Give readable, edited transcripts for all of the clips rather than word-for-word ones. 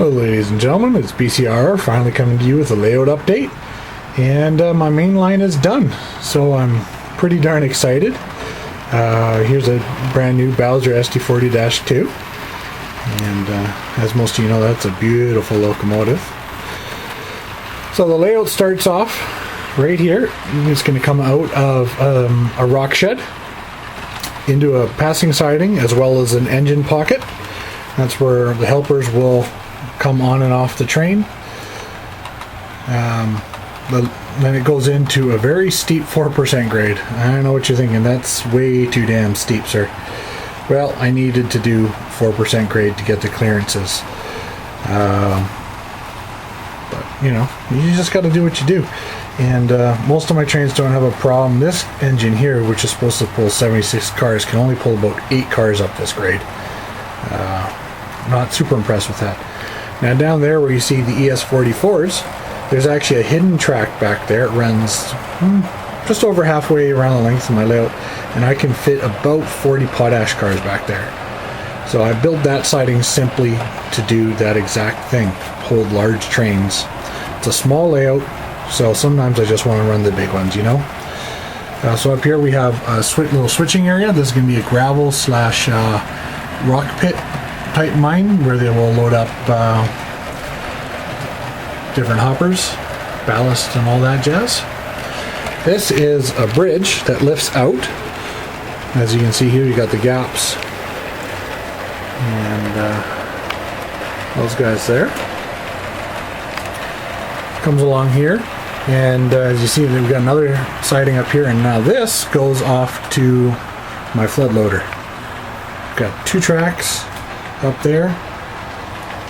Hello ladies and gentlemen, it's BCR finally coming to you with a layout update, and my main line is done, so I'm pretty darn excited. Here's a brand new Bowser ST40-2, and as most of you know, that's a beautiful locomotive. So the layout starts off right here. It's going to come out of a rock shed into a passing siding as well as an engine pocket. That's where the helpers will come on and off the train. Then it goes into a very steep 4% grade. I know what you're thinking, that's way too damn steep, sir. Well, I needed to do 4% grade to get the clearances. But, you know, you just got to do what you do. And most of my trains don't have a problem. This engine here, which is supposed to pull 76 cars, can only pull about 8 cars up this grade. Not super impressed with that. Now down there where you see the ES44s, there's actually a hidden track back there. It runs just over halfway around the length of my layout, and I can fit about 40 potash cars back there. So I built that siding simply to do that exact thing, hold large trains. It's a small layout, so sometimes I just want to run the big ones, you know. So up here we have a little switching area. This is going to be a gravel slash rock pit type mine where they will load up different hoppers, ballast and all that jazz. This is a bridge that lifts out. As you can see here, you got the gaps and those guys there. Comes along here, and as you see, we've got another siding up here, and now this goes off to my flood loader. Got 2 tracks up there.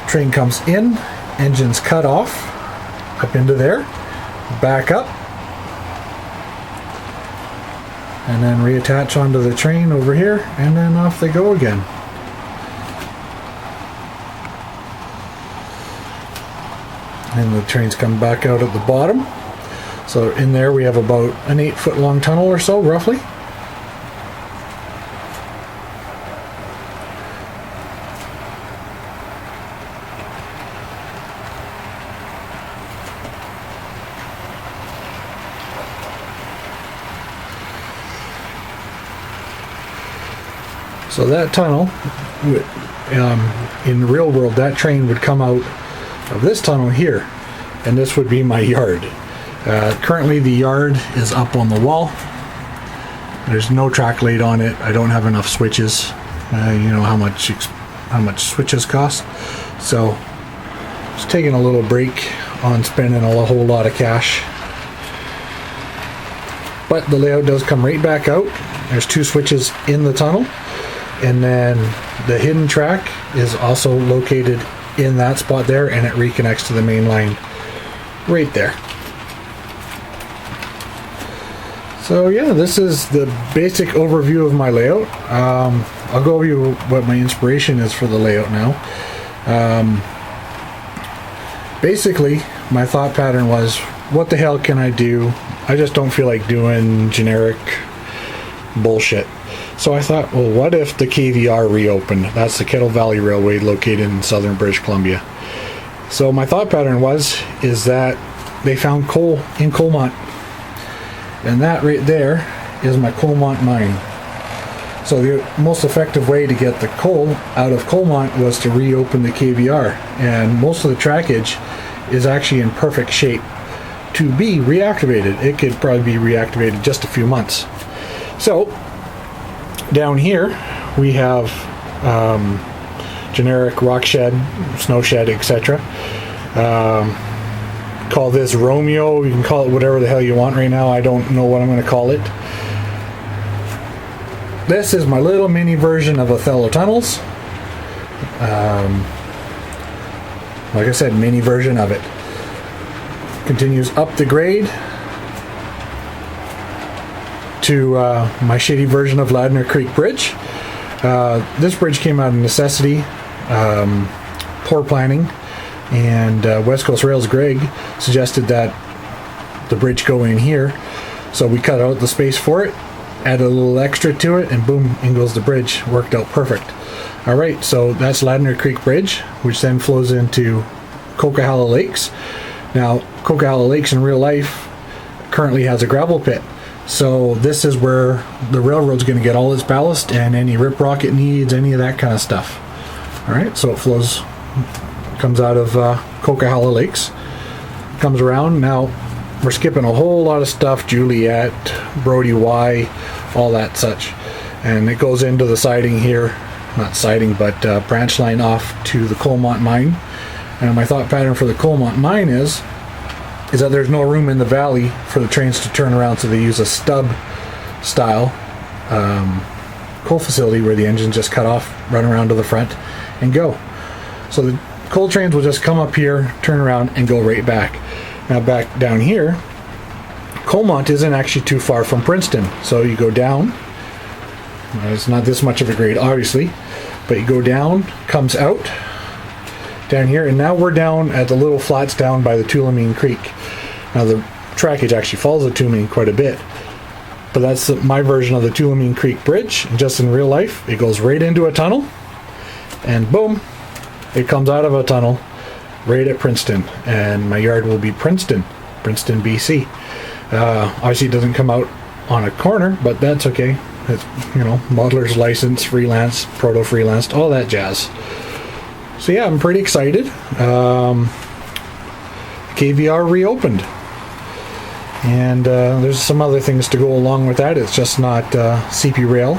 Train comes in, engine's cut off, up into there, back up, and then reattach onto the train over here, and then off they go again. And the trains come back out at the bottom. So in there we have about an 8-foot long tunnel or so, roughly. So that tunnel, in the real world, that train would come out of this tunnel here, and this would be my yard. Currently the yard is up on the wall. There's no track laid on it. I don't have enough switches. You know how much switches cost. So just taking a little break on spending a whole lot of cash. But the layout does come right back out. There's 2 switches in the tunnel. And then the hidden track is also located in that spot there, and it reconnects to the main line right there. So yeah, this is the basic overview of my layout. I'll go over you what my inspiration is for the layout now. Basically, my thought pattern was, what the hell can I do? I just don't feel like doing generic bullshit. So I thought, well, what if the KVR reopened? That's the Kettle Valley Railway located in southern British Columbia. So my thought pattern is that they found coal in Coalmont. And that right there is my Coalmont Mine. So the most effective way to get the coal out of Coalmont was to reopen the KVR. And most of the trackage is actually in perfect shape to be reactivated. It could probably be reactivated just a few months. So down here we have generic rock shed, snow shed, etc. Call this Romeo. You can call it whatever the hell you want right now. I don't know what I'm going to call it. This is my little mini version of Othello Tunnels. Like I said, mini version of it. Continues up the grade to my shitty version of Ladner Creek Bridge. This bridge came out of necessity, poor planning, and West Coast Rail's Greg suggested that the bridge go in here, so we cut out the space for it, added a little extra to it, and boom, in goes the bridge. Worked out perfect. All right, so that's Ladner Creek Bridge, which then flows into Coquihalla Lakes. Now, Coquihalla Lakes in real life currently has a gravel pit. So this is where the railroad's going to get all its ballast and any riprap it needs, any of that kind of stuff. All right, so it comes out of Coquihalla Lakes, comes around. Now, we're skipping a whole lot of stuff, Juliet, Brody Y, all that such. And it goes into the siding here, not siding, but branch line off to the Coalmont Mine. And my thought pattern for the Coalmont Mine is that there's no room in the valley for the trains to turn around, so they use a stub style coal facility where the engines just cut off, run around to the front, and go. So the coal trains will just come up here, turn around, and go right back. Now back down here, Coalmont isn't actually too far from Princeton. So you go down, it's not this much of a grade obviously, but you go down, comes out, down here, and now we're down at the little flats down by the Tulameen Creek. Now the trackage actually follows the Tulameen quite a bit, but that's my version of the Tulameen Creek Bridge. And just in real life, it goes right into a tunnel, and boom, it comes out of a tunnel right at Princeton, and my yard will be Princeton, BC. Obviously it doesn't come out on a corner, but that's okay. It's, modeler's license, freelance, proto-freelance, all that jazz. So yeah, I'm pretty excited. KVR reopened, and there's some other things to go along with that. It's just not CP rail,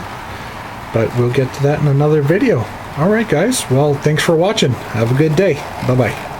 but we'll get to that in another video. All right, guys. Well, thanks for watching. Have a good day. Bye-bye.